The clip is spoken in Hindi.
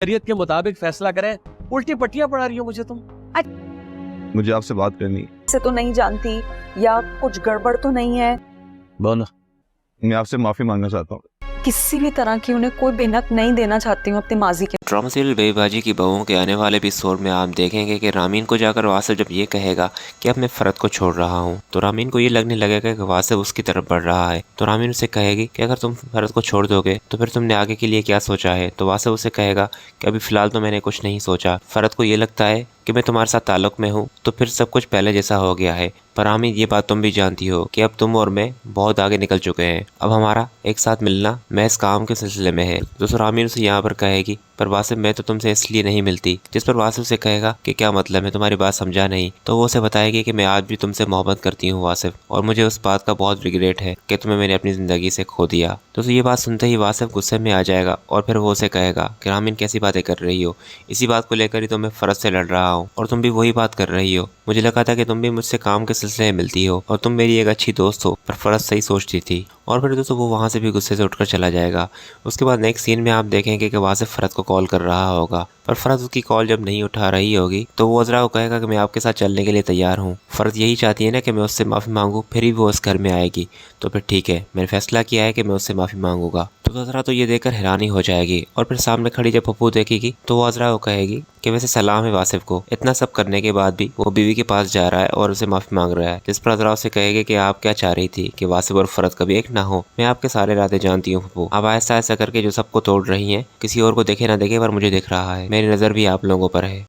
शरीयत के मुताबिक फैसला करें। उल्टी पट्टियां पढ़ा रही हो मुझे तुम। मुझे आपसे बात करनी है। से तो नहीं जानती या कुछ गड़बड़ तो नहीं है। बोलो। मैं आपसे माफी मांगना चाहता हूँ। किसी भी तरह की उन्हें कोई बेनक नहीं देना चाहती हूँ अपने माजी के। ड्रामा सीरियल बेबाजी की बहुओं के आने वाले एपिसोड में आप देखेंगे कि रामीन को जाकर वासिफ जब ये कहेगा कि अब मैं फरत को छोड़ रहा हूँ तो रामीन को ये लगने लगेगा कि वासिफ उसकी तरफ बढ़ रहा है। तो रामीन उसे कहेगी कि अगर तुम फरत को छोड़ दोगे तो फिर तुमने आगे के लिए क्या सोचा है। तो वासिफ उसे कहेगा कि अभी फिलहाल तो मैंने कुछ नहीं सोचा। फरत को ये लगता है कि मैं तुम्हारे साथ ताल्लुक में हूँ तो फिर सब कुछ पहले जैसा हो गया है। पर रामीन ये बात तुम भी जानती हो कि अब तुम और मैं बहुत आगे निकल चुके हैं। अब हमारा एक साथ मिलना महज काम के सिलसिले में है। दोस्तों रामीन उसे यहाँ पर कहेगी पर वासिफ मैं तो तुमसे इसलिए नहीं मिलती। जिस पर वासिफ से कहेगा कि क्या मतलब है, तुम्हारी बात समझा नहीं। तो वो उसे बताएगी कि मैं आज भी तुमसे मोहब्बत करती हूँ वासिफ, और मुझे उस बात का बहुत रिग्रेट है कि तुम्हें मैंने अपनी ज़िंदगी से खो दिया। दोस्तों ये बात सुनते ही वासिफ गुस्से में आ जाएगा और फिर वो उसे कहेगा कि रामीन कैसी बातें कर रही हो, इसी बात को लेकर ही तो मैं फरत से लड़ रहा हूँ और तुम भी वही बात कर रही हो। मुझे लगा था कि तुम भी मुझसे काम के सिलसिले में मिलती हो और तुम मेरी एक अच्छी दोस्त हो, पर फरत सही सोचती थी। और फिर दोस्तों वो वहाँ से भी गुस्से से उठकर चला जाएगा। उसके बाद नेक्स्ट सीन में आप देखेंगे कि वासिफ फरत को कॉल कर रहा होगा, पर फरत उसकी कॉल जब नहीं उठा रही होगी तो वो अज़रा को कहेगा कि मैं आपके साथ चलने के लिए तैयार हूँ। फरत यही चाहती है ना कि मैं उससे माफ़ी मांगूँ, फिर ही वो उस घर में आएगी। तो फिर ठीक है, मैंने फैसला किया है कि मैं उससे माफ़ी मांगूंगा। तो अज़रा तो ये देखकर हैरानी हो जाएगी और फिर सामने खड़ी जब पप्पू देखेगी तो वो अज़रा को कहेगी कि वैसे सलाम है वासिफ को, इतना सब करने के बाद भी वो बीवी के पास जा रहा है और उसे माफ़ी मांग रहा है। जिस पर अज़रा उसे कहेगी कि आप क्या चाह रही थी कि वासिफ और फरत कभी एक ना हो। मैं आपके सारे इरादे जानती हूँ पप्पू। अब ऐसा ऐसा करके जो सबको तोड़ रही हैं, किसी और को देखे ना देखे पर मुझे दिख रहा है, मेरी नज़र भी आप लोगों पर है।